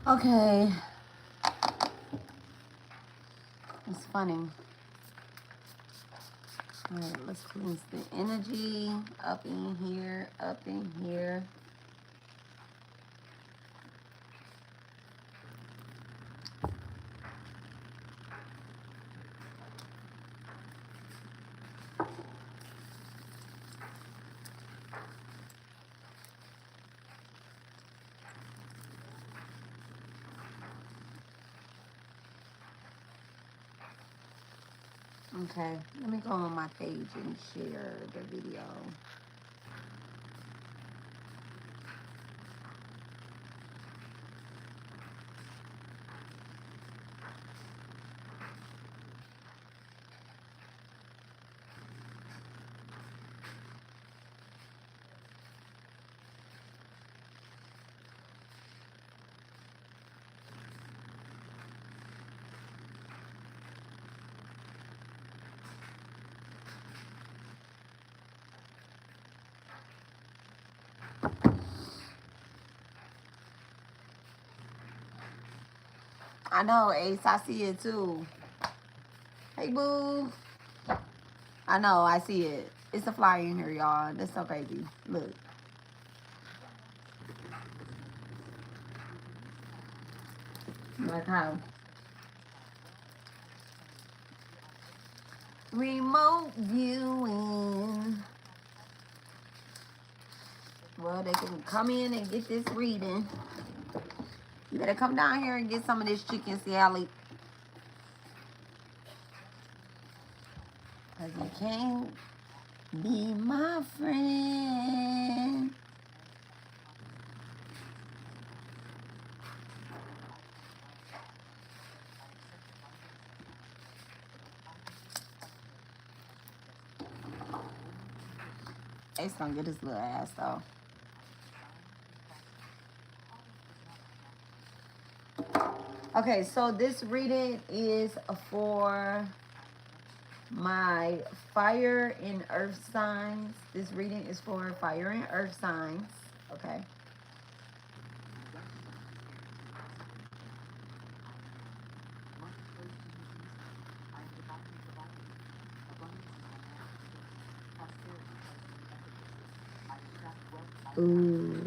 Okay. It's funny. All right, let's cleanse the energy up in here, up in here. Okay, let me go on my page and share the video. I know, Ace, I see it too. Hey, boo. I know, I see it. It's a flyer in here, y'all. That's so crazy. Look. Like how? Remote viewing. Well, they can come in and get this reading. You better come down here and get some of this chicken salad. Because you can't be my friend. Ace gonna get his little ass though. Okay, so this reading is for my fire and earth signs. This reading is for fire and earth signs. Okay. Ooh.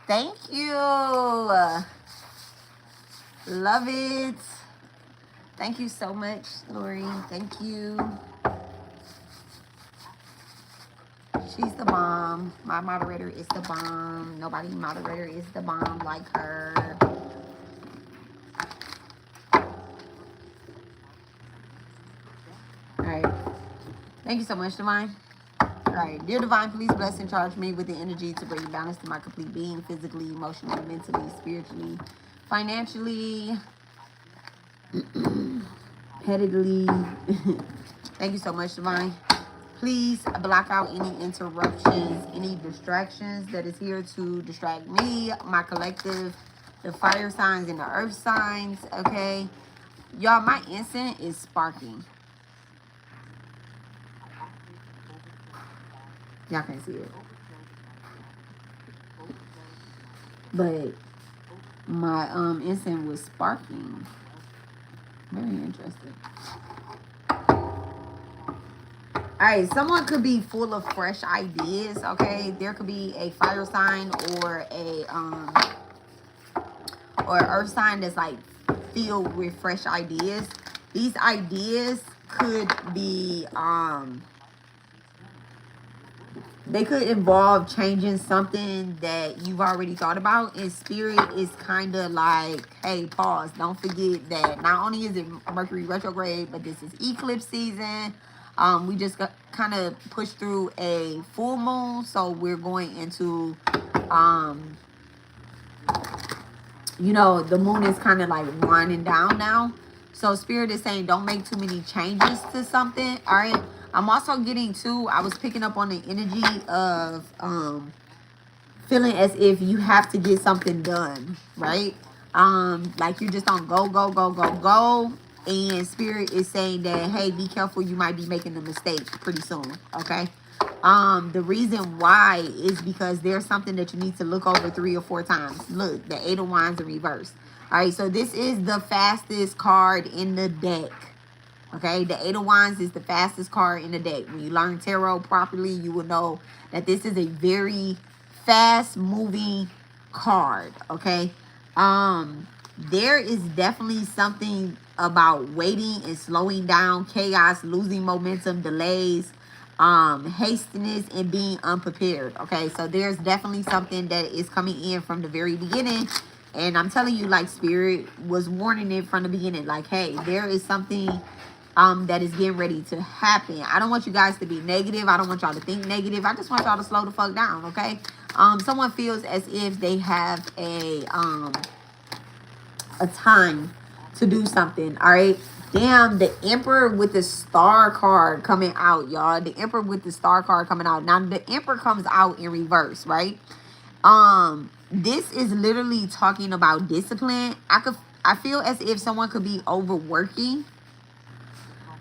Thank you. Love it. Thank you so much, Lori. Thank you. She's the bomb. My moderator is the bomb. Nobody moderator is the bomb like her. All right. Thank you so much, Divine. All right. Dear Divine, please bless and charge me with the energy to bring balance to my complete being, physically, emotionally, mentally, spiritually, financially, headedly. Thank you so much, Divine. Please block out any interruptions, any distractions that is here to distract me, my collective, the fire signs and the earth signs, okay? Y'all, my incense is sparking. Y'all can't see it. But my incense was sparking. Very interesting. All right, someone could be full of fresh ideas, okay? There could be a fire sign or a earth sign that's like filled with fresh ideas. These ideas could be they could involve changing something that you've already thought about, and spirit is kind of like, hey, pause, don't forget that not only is it Mercury retrograde, but this is eclipse season. We just got kind of pushed through a full moon, so we're going into you know, the moon is kind of like winding down now. So spirit is saying don't make too many changes to something. All right. I'm also getting too, I was picking up on the energy of feeling as if you have to get something done, right? Like you're just on go, go, go, go, go. And spirit is saying that, hey, be careful, you might be making a mistake pretty soon. Okay. The reason why is because there's something that you need to look over 3 or 4 times. Look, the 8 of Wands in reverse. All right, so this is the fastest card in the deck. Okay, the 8 of Wands is the fastest card in the deck. When you learn tarot properly, you will know that this is a very fast moving card. Okay. There is definitely something about waiting and slowing down, chaos, losing momentum, delays, hastiness, and being unprepared. Okay, so there's definitely something that is coming in from the very beginning. And I'm telling you, like, spirit was warning it from the beginning, like, hey, there is something that is getting ready to happen. I don't want you guys to be negative. I don't want y'all to think negative. I just want y'all to slow the fuck down. Okay. Someone feels as if they have a time to do something. All right. Damn, the Emperor with the Star card coming out, y'all. The Emperor with the Star card coming out. Now the Emperor comes out in reverse, right? This is literally talking about discipline. I feel as if someone could be overworking.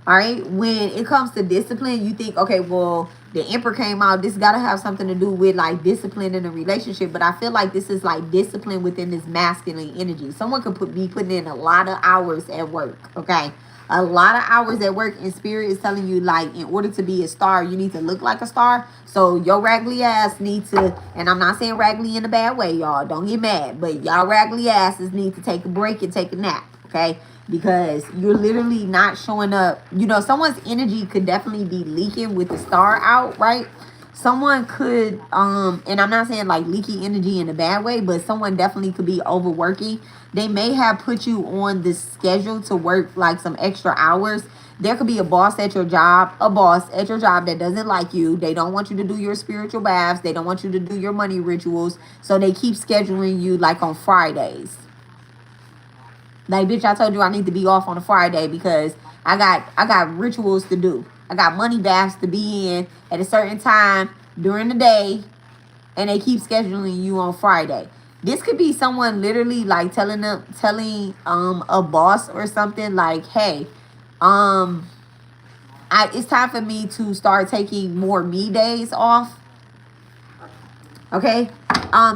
All right. When it comes to discipline, you think, okay, well, the Emperor came out. This got to have something to do with like discipline in a relationship. But I feel like this is like discipline within this masculine energy. Someone could be putting in a lot of hours at work. Okay. A lot of hours at work, and spirit is telling you, like, in order to be a star, you need to look like a star. So your raggedy ass need to, and I'm not saying raggedy in a bad way, y'all. Don't get mad. But y'all raggedy asses need to take a break and take a nap. Okay. Because you're literally not showing up. You know, someone's energy could definitely be leaking with the star out, right? Someone could, and I'm not saying like leaky energy in a bad way, but someone definitely could be overworking. They may have put you on the schedule to work like some extra hours. There could be a boss at your job, that doesn't like you. They don't want you to do your spiritual baths. They don't want you to do your money rituals. So they keep scheduling you like on Fridays. Like, bitch, I told you I need to be off on a Friday because I got rituals to do. I got money baths to be in at a certain time during the day, and they keep scheduling you on Friday. This could be someone literally like telling a boss or something like, hey, it's time for me to start taking more me days off. Okay.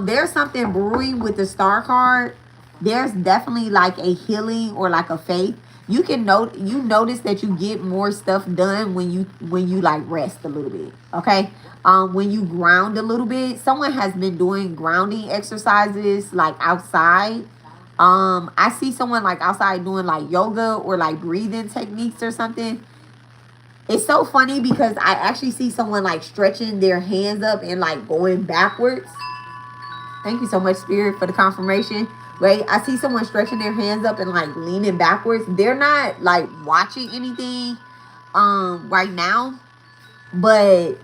There's something brewing with the Star card. There's definitely like a healing or like a faith. You notice that you get more stuff done when you like rest a little bit. Okay. When you ground a little bit. Someone has been doing grounding exercises like outside. I see someone like outside doing like yoga or like breathing techniques or something. It's so funny because I actually see someone like stretching their hands up and like going backwards. Thank you so much, Spirit, for the confirmation. Right? I see someone stretching their hands up and like leaning backwards. They're not like watching anything right now, but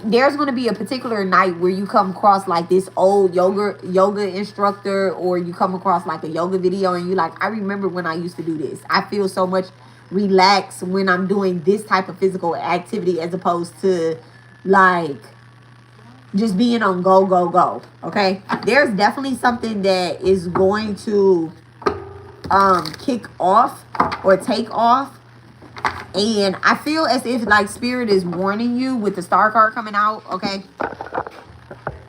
there's going to be a particular night where you come across like this old yoga instructor, or you come across like a yoga video and you like, I remember when I used to do this. I feel so much relaxed when I'm doing this type of physical activity as opposed to like just being on go, go, go. Okay. There's definitely something that is going to kick off or take off. And I feel as if like spirit is warning you with the Star card coming out. Okay.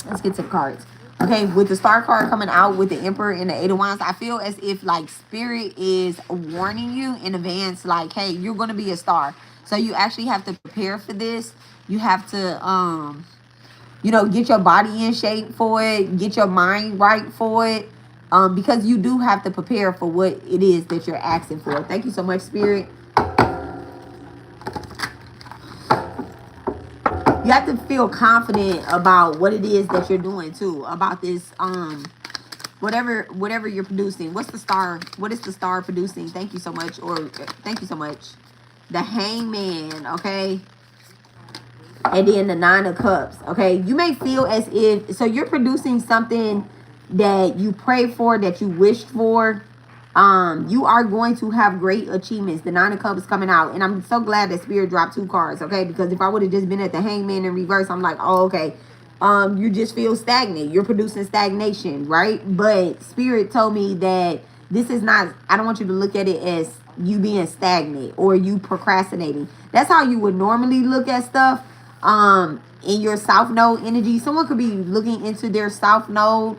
Let's get to the cards. Okay, with the Star card coming out with the Emperor and the 8 of Wands, I feel as if like spirit is warning you in advance, like, hey, you're going to be a star. So you actually have to prepare for this. You have to get your body in shape for it, get your mind right for it, because you do have to prepare for what it is that you're asking for. Thank you so much, Spirit. You have to feel confident about what it is that you're doing too, about this, whatever you're producing. What is the star producing? Thank you so much, thank you so much. The Hangman, okay? And then the 9 of Cups, okay? You may feel as if, so you're producing something that you prayed for, that you wished for. You are going to have great achievements. The Nine of Cups is coming out, and I'm so glad that Spirit dropped 2 cards. Okay, because if I would have just been at the Hangman in reverse, I'm like, oh, okay. You just feel stagnant. You're producing stagnation, right? But Spirit told me that this is not. I don't want you to look at it as you being stagnant or you procrastinating. That's how you would normally look at stuff. In your South Node energy, someone could be looking into their South Node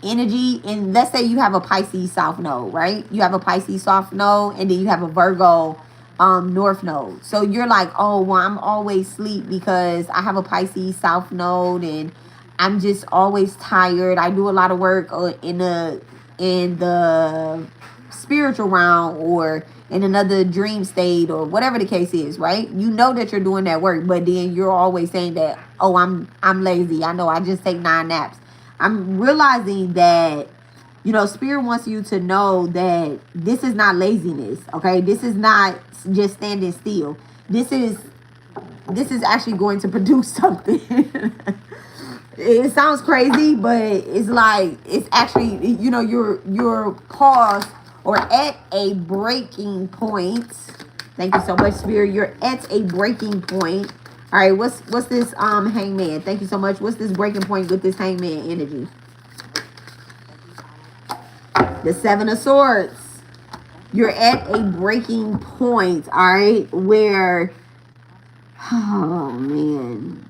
energy, and let's say you have a Pisces South Node, right? You have a Pisces South Node, and then you have a Virgo North Node. So you're like, oh, well, I'm always asleep because I have a Pisces South Node, and I'm just always tired. I do a lot of work in the spiritual realm or in another dream state or whatever the case is, right? You know that you're doing that work, but then you're always saying that, oh, I'm lazy. I know I just take 9 naps. I'm realizing that, Spirit wants you to know that this is not laziness, okay? This is not just standing still. This is actually going to produce something. It sounds crazy, but it's like, it's actually, you're paused or at a breaking point. Thank you so much, Spirit. You're at a breaking point. All right, what's this Hangman? Thank you so much. What's this breaking point with this Hangman energy? The 7 of Swords. You're at a breaking point, all right, where, oh man,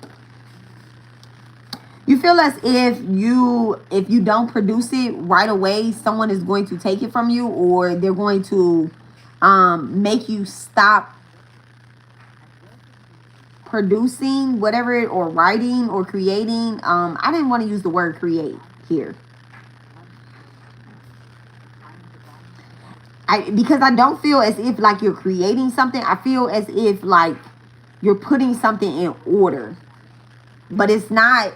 you feel as if you don't produce it right away, someone is going to take it from you, or they're going to make you stop producing whatever, or writing or creating. I didn't want to use the word create here. Because I don't feel as if like you're creating something. I feel as if like you're putting something in order. But it's not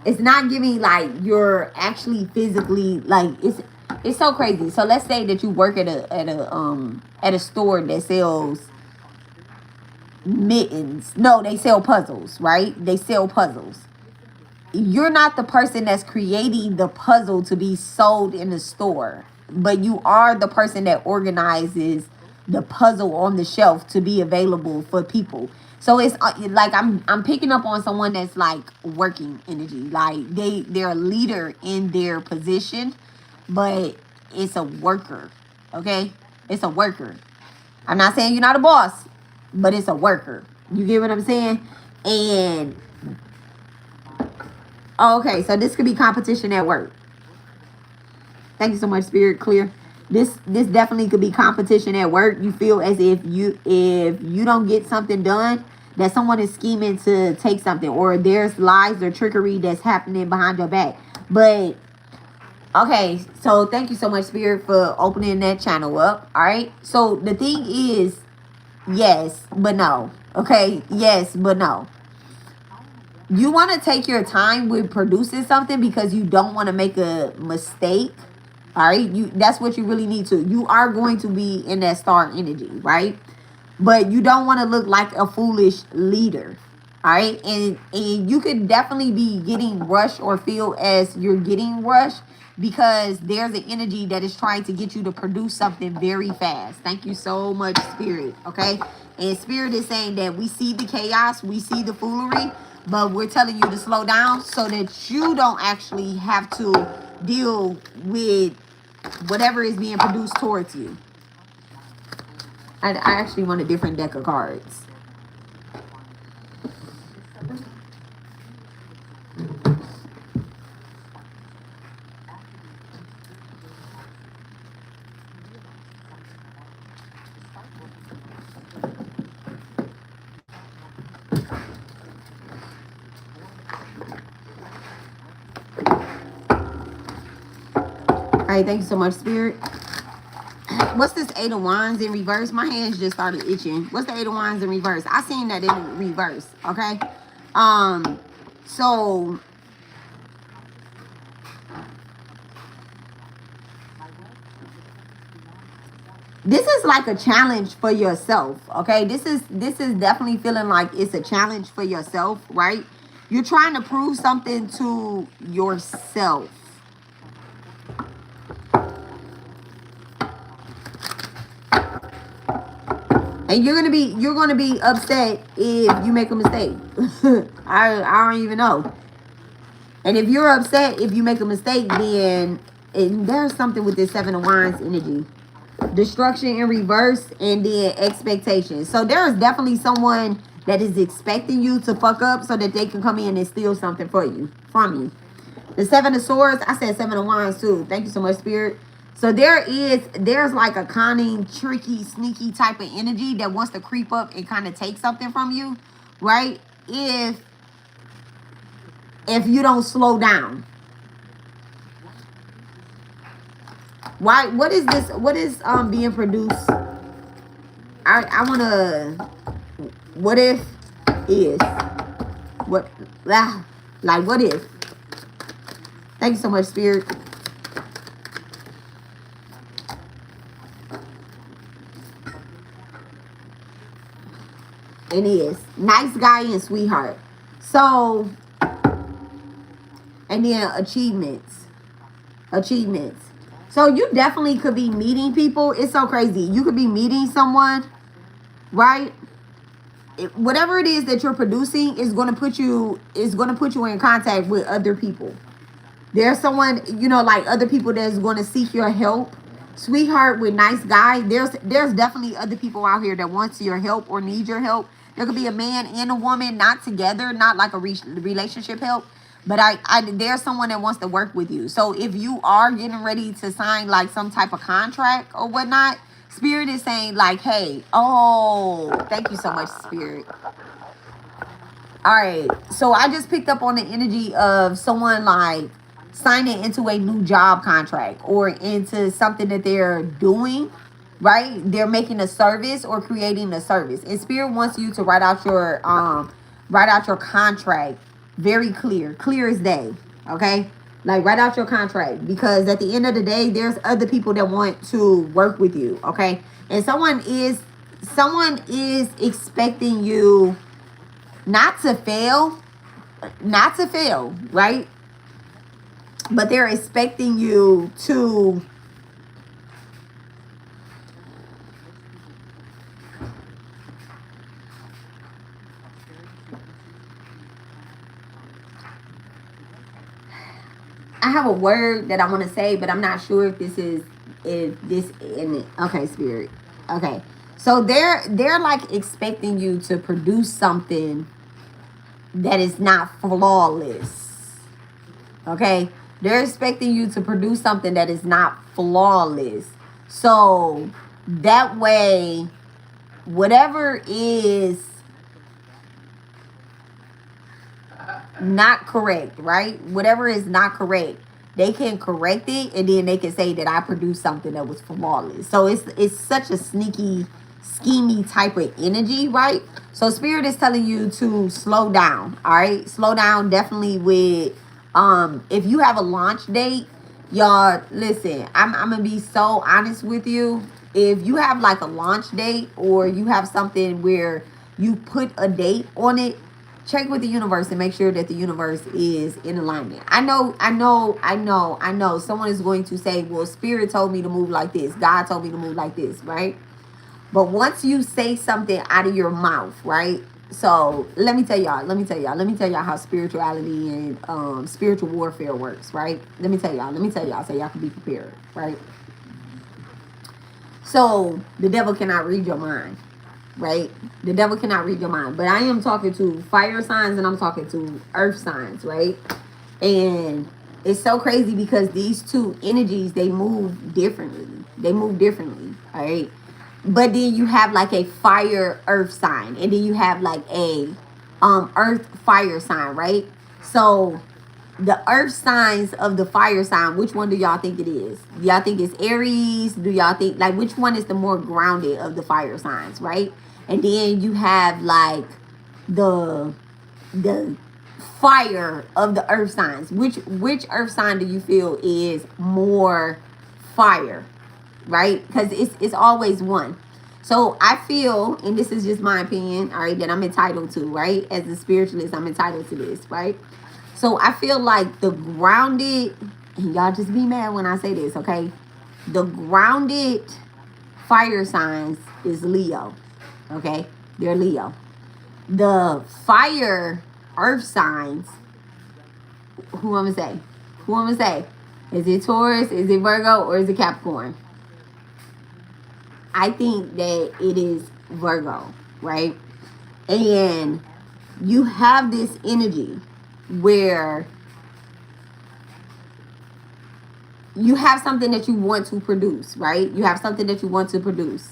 giving like you're actually physically, like, it's so crazy. So let's say that you work at a store that sells mittens. No, they sell puzzles, right? They sell puzzles. You're not the person that's creating the puzzle to be sold in the store, but you are the person that organizes the puzzle on the shelf to be available for people. So it's like I'm picking up on someone that's like working energy, like they're a leader in their position, but it's a worker. Okay, it's a worker. I'm not saying you're not a boss, but it's a worker. You get what I'm saying? And okay, so this could be competition at work. Thank you so much, Spirit. Clear. This definitely could be competition at work. You feel as if you don't get something done, that someone is scheming to take something, or there's lies or trickery that's happening behind your back. But okay, so thank you so much, Spirit, for opening that channel up. All right. So the thing is, yes, but no. Okay, yes, but no. You want to take your time with producing something because you don't want to make a mistake. All right, that's what you really need to. You are going to be in that star energy, right? But you don't want to look like a foolish leader. All right, and you could definitely be getting rushed or feel as you're getting rushed because there's an energy that is trying to get you to produce something very fast. Thank you so much, Spirit. Okay, and Spirit is saying that we see the chaos, we see the foolery, but we're telling you to slow down so that you don't actually have to deal with whatever is being produced towards you. I actually want a different deck of cards. All right, thank you so much, Spirit. What's this 8 of Wands in reverse? My hands just started itching. What's the 8 of Wands in reverse? I seen that in reverse, okay? So this is like a challenge for yourself, okay? This is definitely feeling like it's a challenge for yourself, right? You're trying to prove something to yourself. And you're gonna be upset if you make a mistake. I don't even know. And if you're upset if you make a mistake, then and there's something with this Seven of Wands energy. Destruction in reverse, and then expectation. So there is definitely someone that is expecting you to fuck up so that they can come in and steal something from you. The Seven of Swords, I said Seven of Wands too. Thank you so much, Spirit. So there's like a cunning, tricky, sneaky type of energy that wants to creep up and kind of take something from you, right? If you don't slow down. Why? What is this? What is being produced? I wanna. What if is what? Like what if? Thank you so much, Spirit. It is nice guy and sweetheart. So, and then achievements. So you definitely could be meeting people. It's so crazy. You could be meeting someone, right? Whatever it is that you're producing is going to put you in contact with other people. There's someone, like other people that's going to seek your help. Sweetheart with nice guy. There's definitely other people out here that wants your help or need your help. There could be a man and a woman, not together, not like a relationship help. But there's someone that wants to work with you. So if you are getting ready to sign like some type of contract or whatnot, Spirit is saying like, hey, thank you so much, Spirit. All right. So I just picked up on the energy of someone like signing into a new job contract or into something that they're doing, right? They're making a service or creating a service. And Spirit wants you to write out your contract very clear as day. Okay? Like write out your contract, because at the end of the day, there's other people that want to work with you. Okay? And someone is expecting you not to fail, right? But they're expecting you to I have a word that I want to say, but I'm not sure if this in it. Okay, Spirit. Okay. So they're like expecting you to produce something that is not flawless. Okay? They're expecting you to produce something that is not flawless. So that way, whatever is not correct, right? Whatever is not correct, they can correct it, and then they can say that I produced something that was flawless. So it's such a sneaky, schemy type of energy, right? So Spirit is telling you to slow down. All right, slow down definitely with if you have a launch date, y'all listen, I'm gonna be so honest with you. If you have like a launch date, or you have something where you put a date on it, check with the universe and make sure that the universe is in alignment. I know someone is going to say, well, Spirit told me to move like this, God told me to move like this, right? But once you say something out of your mouth, right? So let me tell y'all how spirituality and spiritual warfare works, right? Let me tell y'all so y'all can be prepared, right? So the devil cannot read your mind, right? The devil cannot read your mind. But I am talking to fire signs and I'm talking to earth signs, right? And it's so crazy because these two energies, they move differently. All right? But then you have like a fire earth sign, and then you have like a earth fire sign, right? So the earth signs of the fire sign, which one do y'all think it is? Do y'all think it's Aries? Do y'all think, like, which one is the more grounded of the fire signs, right? And then you have like the fire of the earth signs. Which earth sign do you feel is more fire, right? Because it's always one. So I feel, and this is just my opinion, all right, that I'm entitled to, right? As a spiritualist, I'm entitled to this, right? So I feel like the grounded, and y'all just be mad when I say this, okay? The grounded fire signs is Leo, Okay, they're Leo. The fire earth signs, who I'm gonna say? Who I'm gonna say? Is it Taurus? Is it Virgo? Or is it Capricorn? I think that it is Virgo, right? And you have this energy where you have something that you want to produce, right? You have something that you want to produce.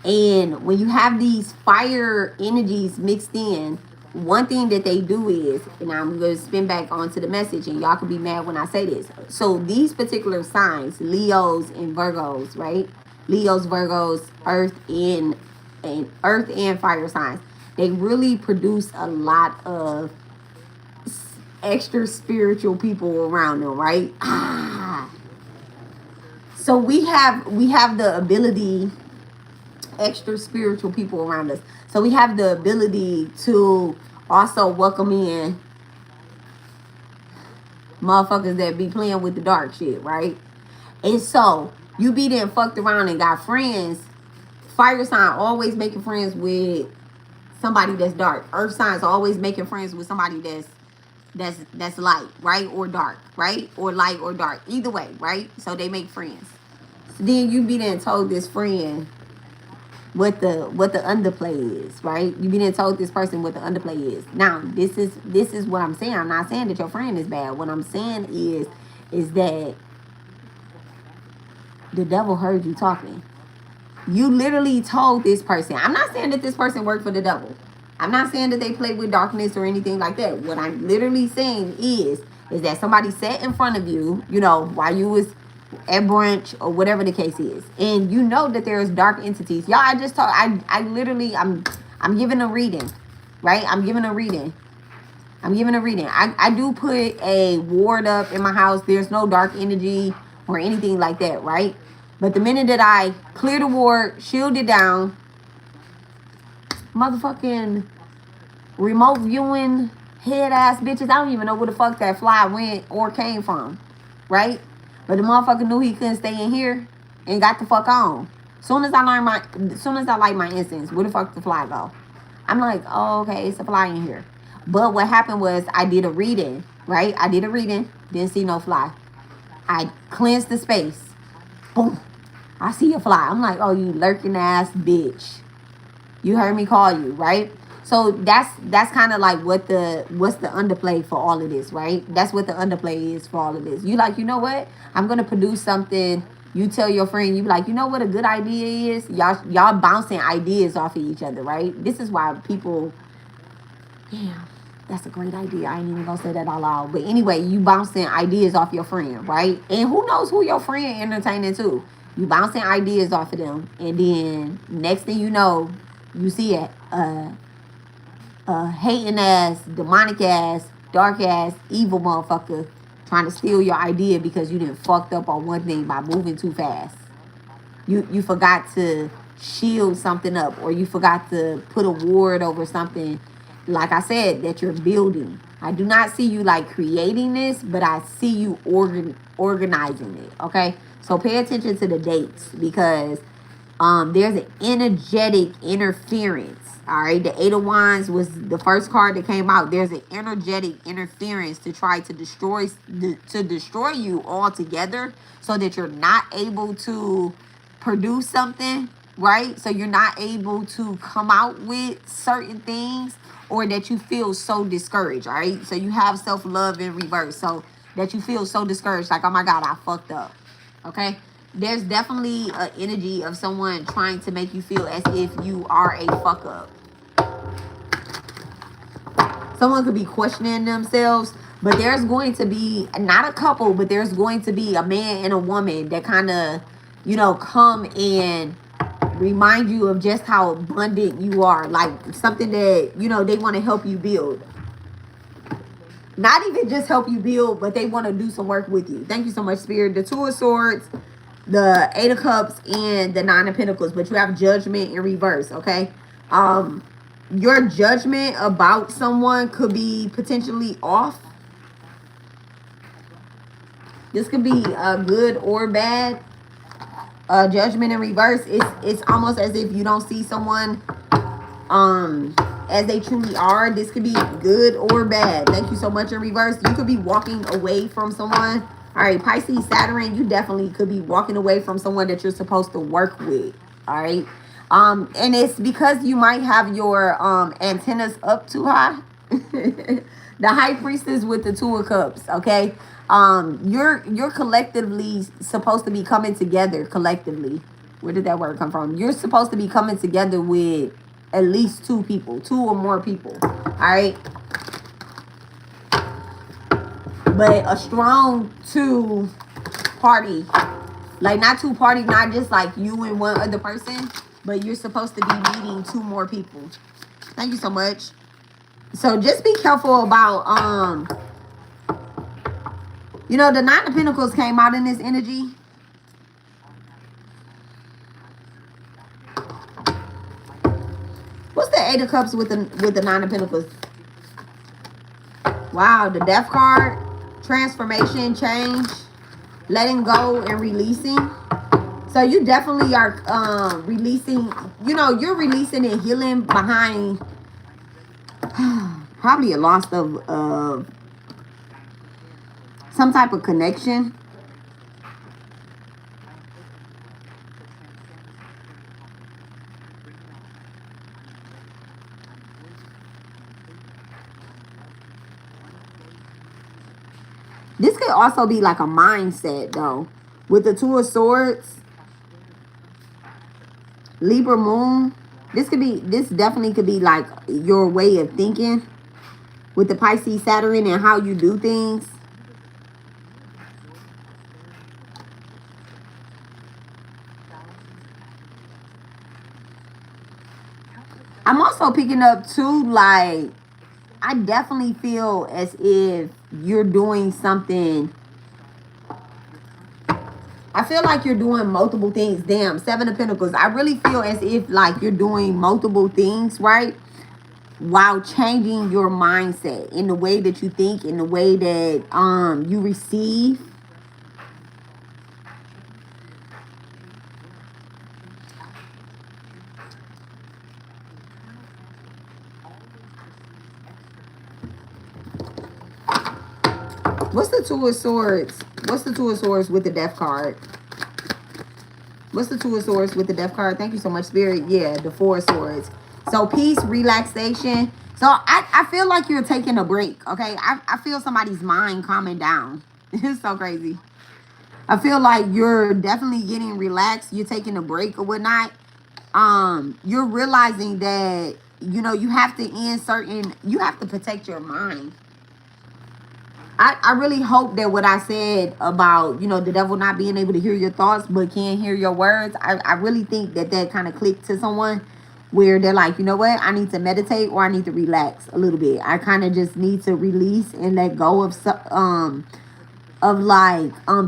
And when you have these fire energies mixed in, one thing that they do is, and I'm going to spin back onto the message, and y'all can be mad when I say this. So these particular signs, Leos and Virgos, right? Leos, Virgos, earth and fire signs, they really produce a lot of extra spiritual people around them, right? So we have the ability, extra spiritual people around us. So we have the ability to also welcome in motherfuckers that be playing with the dark shit, right? And so you be there fucked around and got friends. Fire sign always making friends with somebody that's dark. Earth signs always making friends with somebody that's light, right? Or dark, right? Or light or dark. Either way, right? So they make friends. So then you be there and told this friend what the underplay is, right? You be there and told this person what the underplay is. Now, this is what I'm saying. I'm not saying that your friend is bad. What I'm saying is that the devil heard you talking. You literally told this person. I'm not saying that this person worked for the devil. I'm not saying that they played with darkness or anything like that. What I'm literally saying is that somebody sat in front of you, while you was at brunch or whatever the case is, and you know that there's dark entities. Y'all, I just talk. I literally, I'm giving a reading, right? I'm giving a reading. I do put a ward up in my house. There's no dark energy or anything like that, right? But the minute that I clear the ward, shield it down, motherfucking remote viewing head ass bitches, I don't even know where the fuck that fly went or came from, right? But the motherfucker knew he couldn't stay in here and got the fuck on. Soon as I light my incense, where the fuck the fly go? I'm like, oh, okay, it's a fly in here. But what happened was I did a reading, right? I did a reading, didn't see no fly. I cleansed the space. Boom. I see a fly. I'm like, oh, you lurking ass bitch. You heard me call you, right? So that's kind of like what's the underplay for all of this, right? That's what the underplay is for all of this. You like, you know what? I'm gonna produce something. You tell your friend, you be like, you know what a good idea is? Y'all bouncing ideas off of each other, right? This is why people, damn, that's a great idea. I ain't even gonna say that out loud. But anyway, you bouncing ideas off your friend, right? And who knows who your friend entertaining too. You bouncing ideas off of them, and then next thing you know, you see a hating ass, demonic ass, dark ass, evil motherfucker trying to steal your idea because you didn't fucked up on one thing by moving too fast. You forgot to shield something up, or you forgot to put a ward over something, like I said, that you're building. I do not see you like creating this, but I see you organizing it, okay? So pay attention to the dates, because there's an energetic interference. All right, the Eight of Wands was the first card that came out. There's an energetic interference to try to destroy you altogether, so that you're not able to produce something, right? So you're not able to come out with certain things, or that you feel so discouraged, all right? So you have self-love in reverse, so that you feel so discouraged, like, oh my God, I fucked up, okay? There's definitely an energy of someone trying to make you feel as if you are a fuck up. Someone could be questioning themselves, but there's going to be, not a couple, but there's going to be a man and a woman that kind of, come and remind you of just how abundant you are. Like something that, they want to help you build. Not even just help you build, but they want to do some work with you. Thank you so much, Spirit. The Two of Swords, the Eight of Cups, and the Nine of Pentacles. But you have Judgment in reverse, okay? Your judgment about someone could be potentially off. This could be good or bad. Judgment in reverse. It's almost as if you don't see someone as they truly are. This could be good or bad. Thank you so much in reverse. You could be walking away from someone. All right, Pisces, Saturn, you definitely could be walking away from someone that you're supposed to work with. All right. And it's because you might have your antennas up too high. The high priestess with the two of cups, okay? You're collectively supposed to be coming together collectively. Where did that word come from? You're supposed to be coming together with at least two people, two or more people. All right. But a strong two party, like not two party, not just like you and one other person, but you're supposed to be meeting two more people. Thank you so much. So just be careful about you know, the Nine of Pentacles came out in this energy. What's the Eight of Cups with the Nine of Pentacles? Wow, the Death card. Transformation, change, letting go and releasing. So you definitely are releasing, you know, you're releasing and healing behind probably a loss of some type of connection. This could also be like a mindset though. With the Two of Swords, Libra Moon, this definitely could be like your way of thinking with the Pisces Saturn and how you do things. I'm also picking up too, like, I definitely feel as if you're doing something. I feel like you're doing multiple things. Damn, Seven of Pentacles. I really feel as if like you're doing multiple things, right? While changing your mindset in the way that you think, in the way that you receive. What's the Two of Swords? What's the Two of Swords with the Death card? What's the Two of Swords with the Death card? Thank you so much, Spirit. Yeah, the Four of Swords. So peace, relaxation. So I feel like you're taking a break, okay? I feel somebody's mind calming down. It's so crazy. I feel like you're definitely getting relaxed. You're taking a break or whatnot. You're realizing that, you know, you have to you have to protect your mind. I really hope that what I said about, you know, the devil not being able to hear your thoughts but can't hear your words, I really think that kind of clicked to someone where they're like, you know what, I need to meditate or I need to relax a little bit. I kind of just need to release and let go of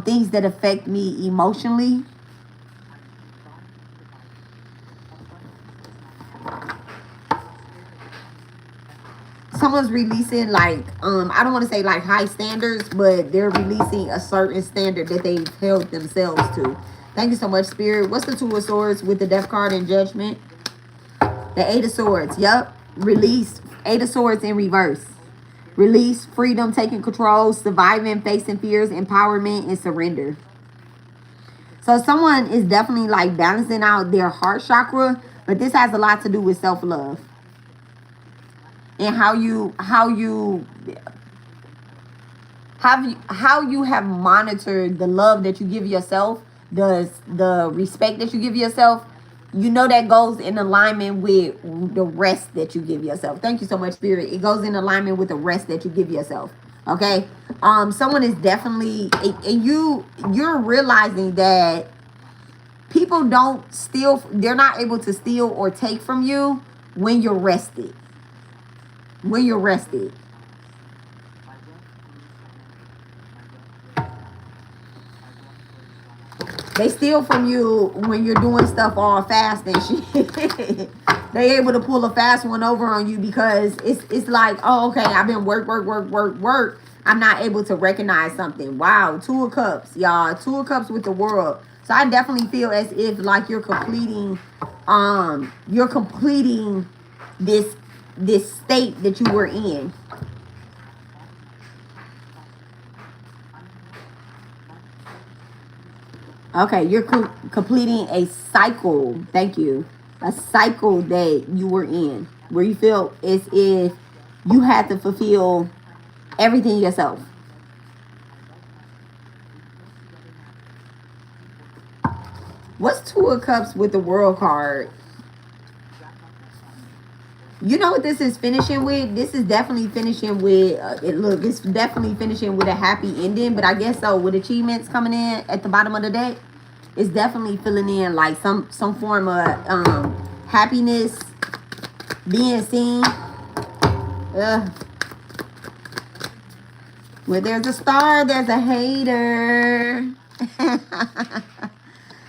things that affect me emotionally. Someone's releasing like I don't want to say like high standards, but they're releasing a certain standard that they've held themselves to. Thank you so much, Spirit. What's the Two of Swords with the Death card and Judgment? The Eight of Swords. Yep. Release. Eight of Swords in reverse. Release, freedom, taking control, surviving, facing fears, empowerment, and surrender. So someone is definitely like balancing out their heart chakra, but this has a lot to do with self-love. And how you have monitored the love that you give yourself, the respect that you give yourself. You know that goes in alignment with the rest that you give yourself. Thank you so much, Spirit. It goes in alignment with the rest that you give yourself. Okay. Someone is definitely, and you're realizing that people don't steal. They're not able to steal or take from you when you're rested. When you're rested. They steal from you when you're doing stuff all fast and shit. They able to pull a fast one over on you because it's like, oh, okay, I've been work. I'm not able to recognize something. Wow, Two of Cups, y'all. Two of Cups with the World. So I definitely feel as if like you're completing this state that you were in. Okay, you're completing a cycle. Thank you. A cycle that you were in where you feel as if you had to fulfill everything yourself. What's Two of Cups with the World card? You know what this is finishing with? This is definitely finishing with, it's definitely finishing with a happy ending. But I guess so, with achievements coming in at the bottom of the deck, it's definitely filling in like some form of happiness being seen. Where there's a star, there's a hater.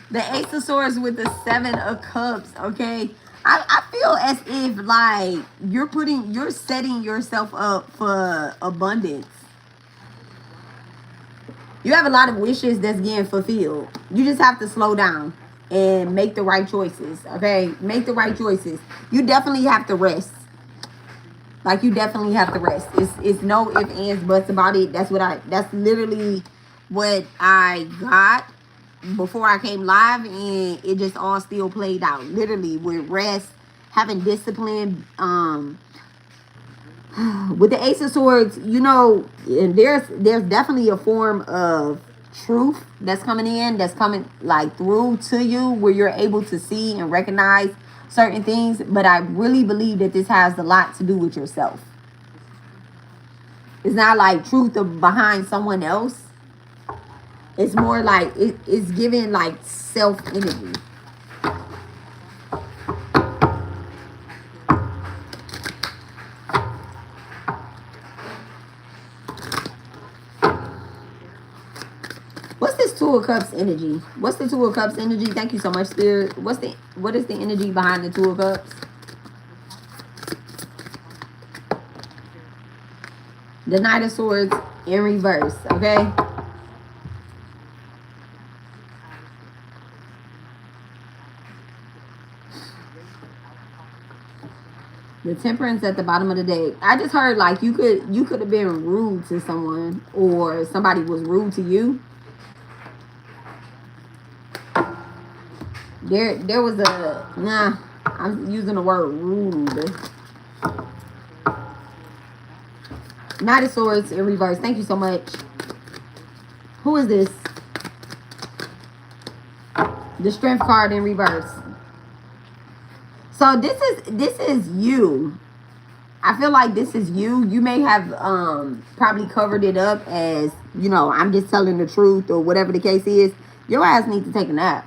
The Ace of Swords with the Seven of Cups, okay? I feel as if like you're setting yourself up for abundance. You have a lot of wishes that's getting fulfilled. You just have to slow down and make the right choices, okay? Make the right choices. You definitely have to rest. Like, you definitely have to rest. It's no ifs, ands, buts about it. That's literally what I got before I came live, and it just all still played out. Literally, with rest, having discipline, with the Ace of Swords, you know, and there's definitely a form of truth that's coming like through to you, where you're able to see and recognize certain things. But I really believe that this has a lot to do with yourself. It's not like truth behind someone else. It's more like it's giving like self energy. What's this Two of Cups energy? What's the Two of Cups energy? Thank you so much, Spirit. What is the energy behind the Two of Cups? The Knight of Swords in reverse, okay? The Temperance at the bottom of the deck. I just heard like you could have been rude to someone, or somebody was rude to you. There was I'm using the word rude. Knight of Swords in reverse. Thank you so much. Who is this? The Strength card in reverse. So this is you. I feel like this is you. You may have probably covered it up as, you know, I'm just telling the truth, or whatever the case is. Your ass needs to take a nap.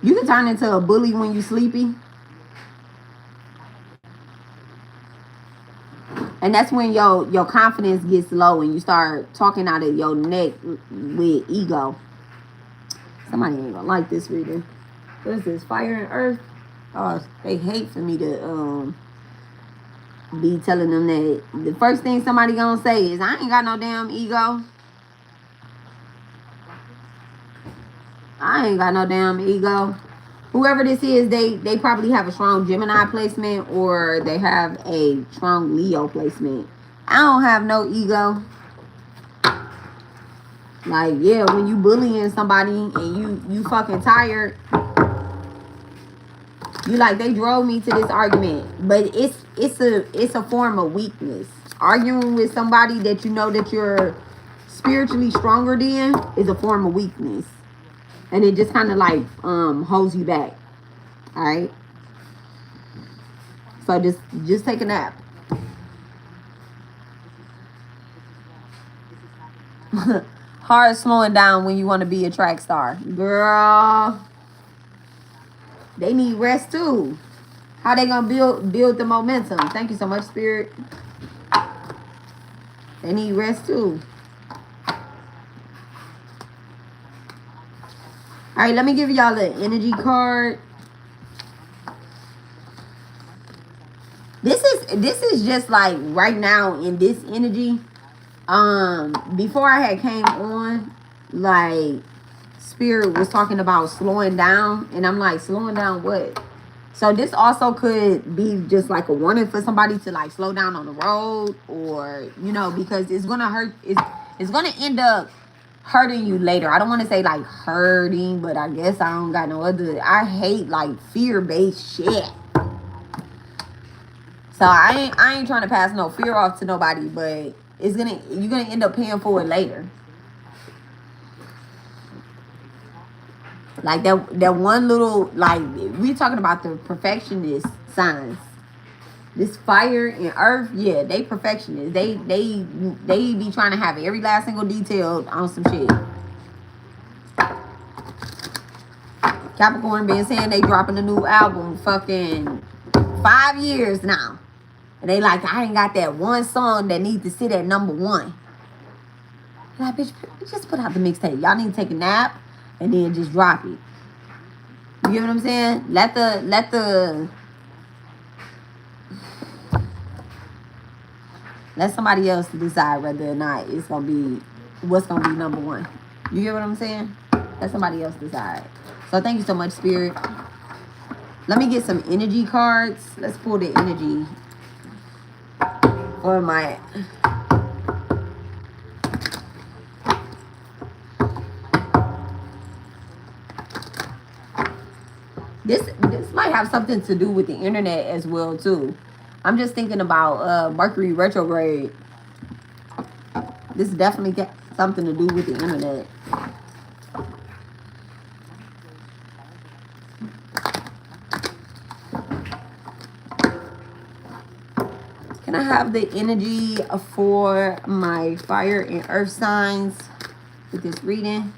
You can turn into a bully when you're sleepy. And that's when your confidence gets low and you start talking out of your neck with ego. Somebody ain't gonna like this reading. What is this? Fire and Earth? Oh, they hate for me to be telling them that. The first thing somebody gonna say is, I ain't got no damn ego. I ain't got no damn ego. Whoever this is, they probably have a strong Gemini placement, or they have a strong Leo placement. I don't have no ego. Like, yeah, when you bullying somebody and you fucking tired, you like, they drove me to this argument. But it's a form of weakness. Arguing with somebody that you know that you're spiritually stronger than is a form of weakness. And it just kind of like holds you back. All right. So just take a nap. Hard slowing down when you want to be a track star, girl. They need rest too. How they gonna build the momentum? Thank you so much, Spirit. They need rest too. All right, let me give y'all the energy card. This is just like right now in this energy. Before I had came on, like, Spirit was talking about slowing down, and I'm like, slowing down what? So this also could be just like a warning for somebody to like slow down on the road, or because it's gonna hurt. It's gonna end up hurting you later. I don't want to say like hurting, but I guess I don't got no other. I hate like fear based shit. So I ain't trying to pass no fear off to nobody, but you're gonna end up paying for it later. Like that one little, like, we talking about the perfectionist signs. This fire and earth, yeah, they perfectionists. They be trying to have every last single detail on some shit. Capricorn been saying they dropping a new album fucking 5 years now. And they like, I ain't got that one song that needs to sit at number one. Like, bitch, just put out the mixtape. Y'all need to take a nap and then just drop it. You get what I'm saying? Let somebody else decide whether or not it's gonna be what's gonna be number one. You get what I'm saying? Let somebody else decide. So thank you so much, Spirit. Let me get some energy cards. Let's pull the energy for my this might have something to do with the internet as well too. I'm just thinking about Mercury retrograde. This definitely got something to do with the internet. Can I have the energy for my fire and earth signs with this reading?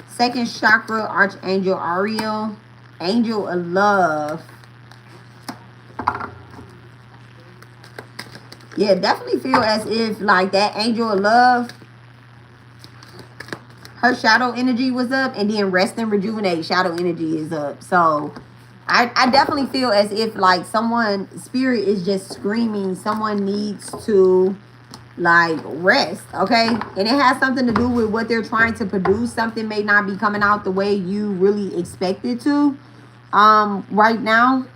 Second chakra, Archangel Ariel, Angel of Love. Yeah, definitely feel as if like that Angel of Love, her shadow energy was up, and then Rest and Rejuvenate shadow energy is up. So I definitely feel as if like spirit is just screaming someone needs to like rest, okay? And it has something to do with what they're trying to produce. Something may not be coming out the way you really expect it to right now.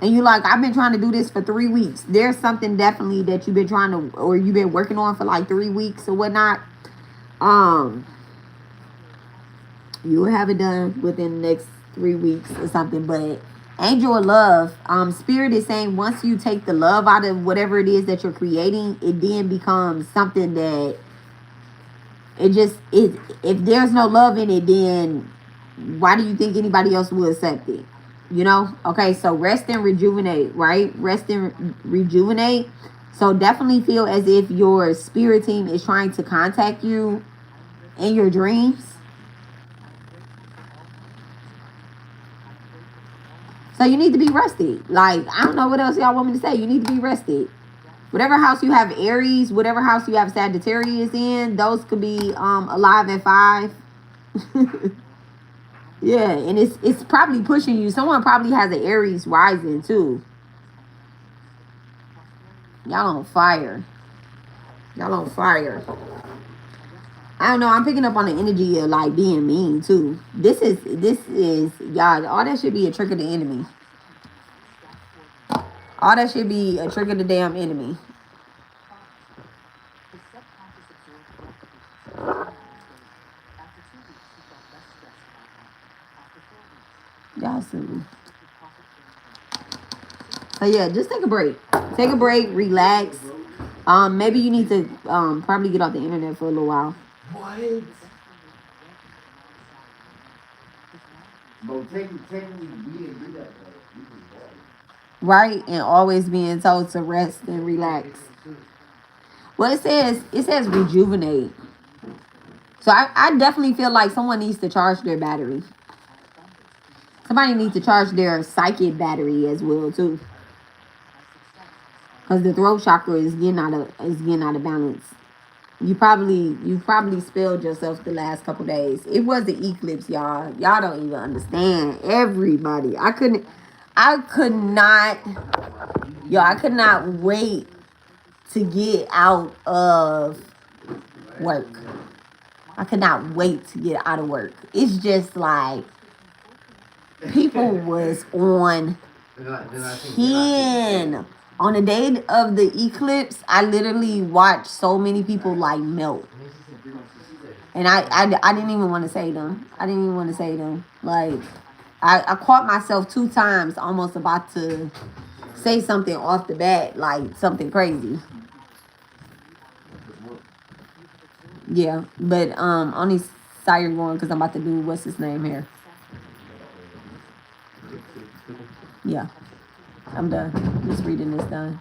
And you like, I've been trying to do this for 3 weeks. There's something definitely that you've been trying to, or you've been working on for like 3 weeks or whatnot. You'll have it done within the next 3 weeks or something. But Angel of Love, Spirit is saying once you take the love out of whatever it is that you're creating, it then becomes something that if there's no love in it, then why do you think anybody else will accept it? Okay, so rest and rejuvenate, right? Rest and rejuvenate. So definitely feel as if your spirit team is trying to contact you in your dreams. So you need to be rested. Like, I don't know what else y'all want me to say. You need to be rested. Whatever house you have Aries, whatever house you have Sagittarius in, those could be alive at 5. Yeah, and it's probably pushing you. Someone probably has an Aries rising too. Y'all on fire. Y'all on fire. I don't know. I'm picking up on the energy of like being mean too. This is y'all. All that should be a trick of the enemy. All that should be a trick of the damn enemy. Y'all silly. So yeah, just take a break. Take a break, relax. Maybe you need to probably get off the internet for a little while. What? Right, and always being told to rest and relax. Well, it says rejuvenate. So I definitely feel like someone needs to charge their battery. Somebody needs to charge their psychic battery as well too. Because the throat chakra is getting out of balance. You probably spilled yourself the last couple days. It was the eclipse, y'all. Y'all don't even understand. Everybody. I could not wait to get out of work. I could not wait to get out of work. It's just like people was on 10. On the day of the eclipse, I literally watched so many people like melt. And I didn't even want to say them. I didn't even want to say them. Like, I caught myself 2 times almost about to say something off the bat, like something crazy. Yeah, but only sire going because I'm about to do what's his name here. Yeah, I'm done. Just reading this done.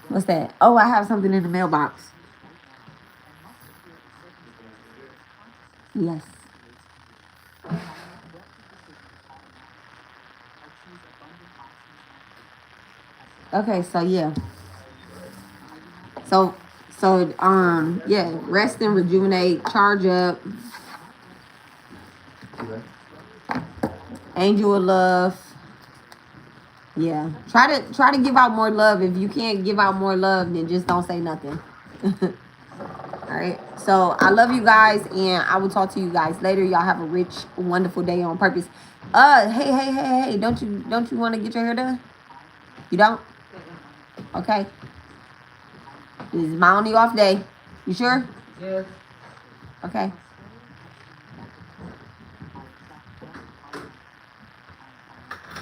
What's that? Oh, I have something in the mailbox. Yes. Okay, so yeah. So yeah, rest and rejuvenate, charge up. Angel of love. Yeah. Try to give out more love. If you can't give out more love, then just don't say nothing. All right. So I love you guys, and I will talk to you guys later. Y'all have a rich, wonderful day on purpose. Hey. Don't you want to get your hair done? You don't? Okay. This is my only off day. You sure? Yes. Okay.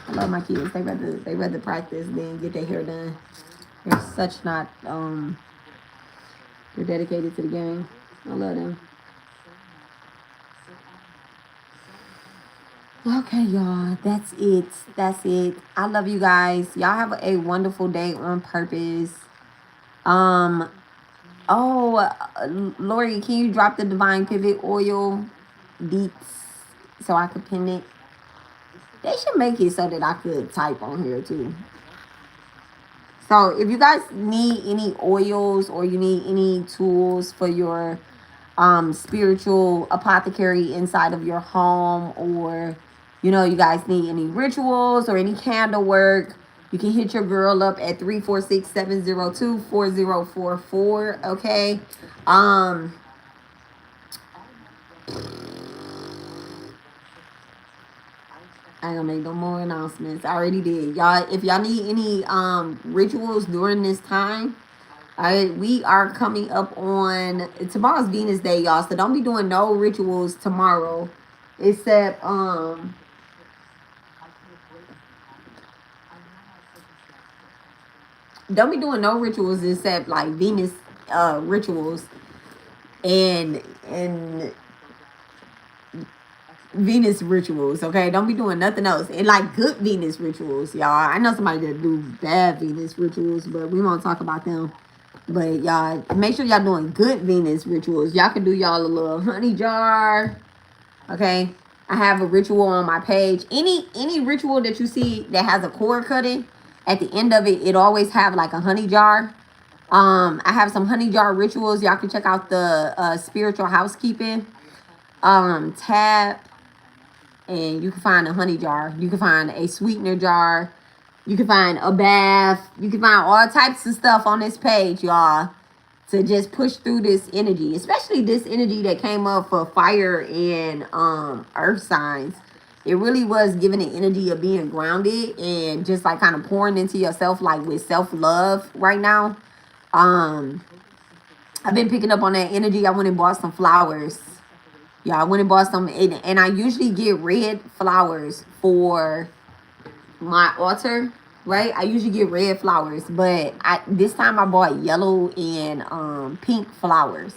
I love my kids. They rather practice than get their hair done. They're such not they're dedicated to the game. I love them. Okay, y'all. That's it. That's it. I love you guys. Y'all have a wonderful day on purpose. Um. Oh, Lori, can you drop the Divine Pivot Oil beats so I could pin it? They should make it so that I could type on here too. So if you guys need any oils or you need any tools for your spiritual apothecary inside of your home, or you guys need any rituals or any candle work, you can hit your girl up at 346-702-4044. Okay. I ain't gonna make no more announcements. I already did. Y'all, if y'all need any rituals during this time, we are coming up on tomorrow's Venus Day, y'all. So don't be doing no rituals tomorrow, except don't be doing no rituals except like Venus rituals and Venus rituals. Okay, don't be doing nothing else. And like good Venus rituals, y'all. I know somebody that do bad Venus rituals, but we won't talk about them. But y'all, make sure y'all doing good Venus rituals. Y'all can do y'all a little honey jar. Okay. I have a ritual on my page. Any ritual that you see that has a cord cutting, at the end of it, it always have like a honey jar. I have some honey jar rituals. Y'all can check out the spiritual housekeeping tab, and you can find a honey jar. You can find a sweetener jar. You can find a bath. You can find all types of stuff on this page, y'all, to just push through this energy, especially this energy that came up for fire and earth signs. It really was giving the energy of being grounded and just like kind of pouring into yourself, like with self-love right now. I've been picking up on that energy. I went and bought some flowers. Yeah, I went and bought some, and I usually get red flowers for my altar, right? I usually get red flowers, but this time I bought yellow and pink flowers.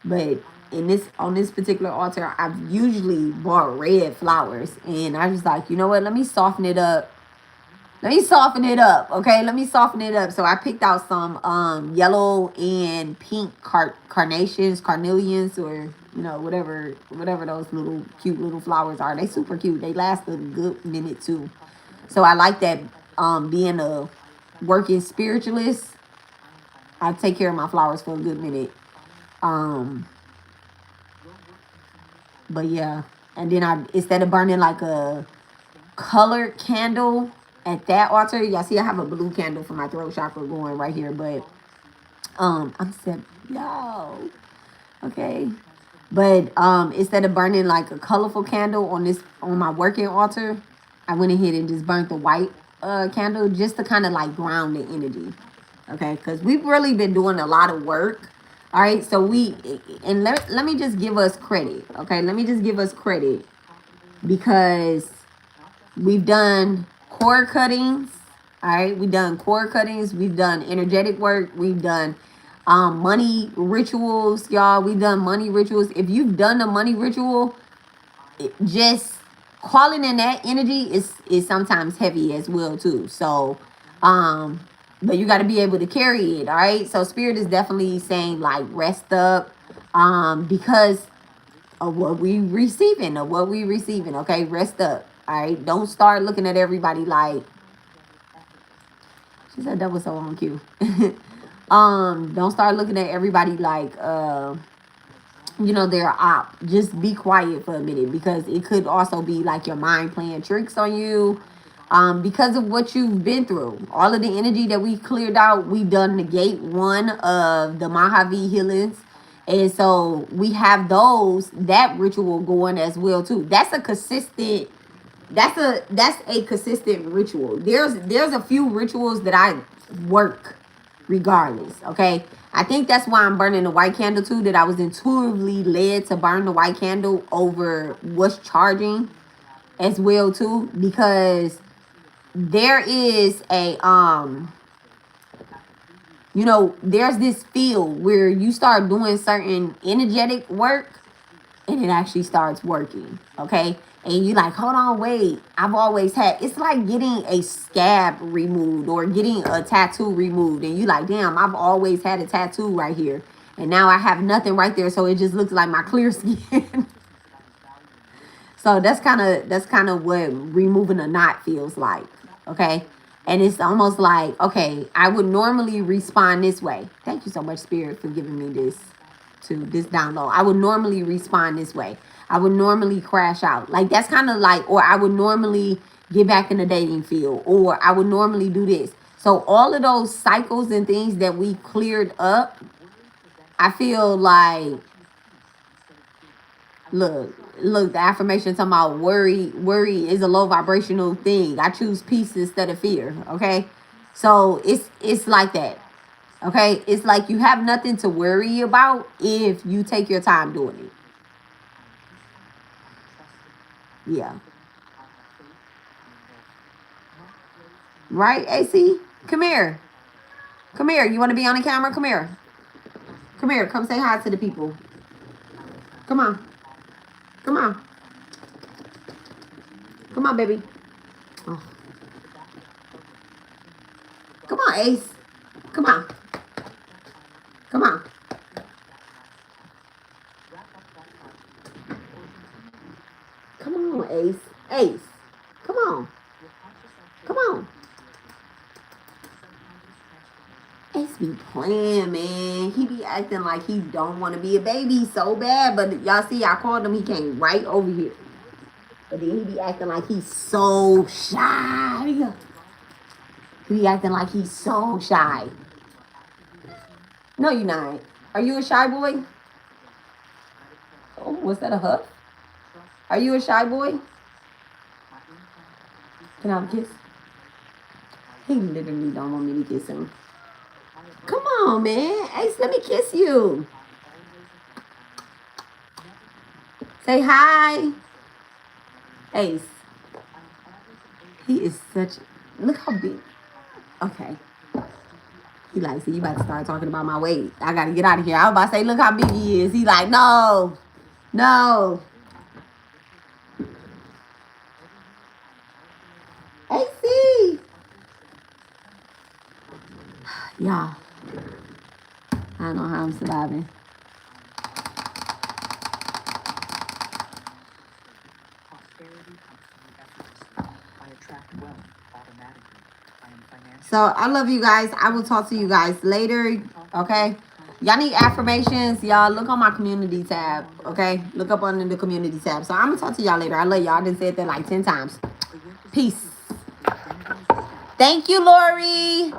But on this particular altar, I've usually bought red flowers, and I was like, you know what? Let me soften it up. Okay? Let me soften it up. So I picked out some yellow and pink carnelians, or whatever those little cute little flowers are. They super cute. They last a good minute too. So I like that being a working spiritualist. I take care of my flowers for a good minute. Um, but yeah, and then I, instead of burning like a colored candle at that altar, y'all see I have a blue candle for my throat chakra going right here, but I'm set, yo, okay. But instead of burning like a colorful candle on this on my working altar, I went ahead and just burnt the white candle just to kind of like ground the energy. Okay, because we've really been doing a lot of work. All right, so and let me just give us credit. Okay, let me just give us credit because we've done core cuttings. All right, we've done core cuttings. We've done energetic work. We've done money rituals, y'all. We've done money rituals. If you've done a money ritual, just calling in that energy is sometimes heavy as well too. So, but you got to be able to carry it. All right. So spirit is definitely saying like rest up, because of what we receiving, Okay, rest up. All right. Don't start looking at everybody like she said that was so on cue. Don't start looking at everybody like they're op. Just be quiet for a minute because it could also be like your mind playing tricks on you. Because of what you've been through, all of the energy that we cleared out, we done negate one of the Mahavi healings, and so we have that ritual going as well too. That's a consistent ritual. There's a few rituals that I work regardless. Okay. I think that's why I'm burning the white candle too, that I was intuitively led to burn the white candle over what's charging as well too, because there is there's this field where you start doing certain energetic work and it actually starts working. Okay. And you like, hold on, wait. I've always had, it's like getting a scab removed or getting a tattoo removed. And you like, damn, I've always had a tattoo right here. And now I have nothing right there. So it just looks like my clear skin. So that's kind of what removing a knot feels like. Okay. And it's almost like, okay, I would normally respond this way. Thank you so much, Spirit, for giving me this download. I would normally respond this way. I would normally crash out. Like that's kind of like, or I would normally get back in the dating field, or I would normally do this. So all of those cycles and things that we cleared up, I feel like, look, the affirmation talking about worry is a low vibrational thing. I choose peace instead of fear. Okay. So it's like that. Okay. It's like you have nothing to worry about if you take your time doing it. Yeah. Right, AC? Come here. Come here. You want to be on the camera? Come here. Come here. Come say hi to the people. Come on. Come on. Come on, baby. Oh. Come on, Ace. Come on. Come on. Come on, Ace. Ace. Come on. Come on. Ace be playing, man. He be acting like he don't want to be a baby so bad. But y'all see, I called him. He came right over here. But then he be acting like he's so shy. He be acting like he's so shy. No, you're not. Are you a shy boy? Oh, was that a huff? Are you a shy boy? Can I have a kiss? He literally don't want me to kiss him. Come on, man. Ace, let me kiss you. Say hi. Ace. He is such... Look how big... Okay. He like, see, you about to start talking about my weight. I got to get out of here. I was about to say, look how big he is. He like, no. No. AC. Y'all. I don't know how I'm surviving. So I love you guys. I will talk to you guys later. Okay? Y'all need affirmations. Y'all look on my community tab. Okay? Look up under the community tab. So I'm going to talk to y'all later. I love y'all. I done said that like 10 times. Peace. Thank you, Lori.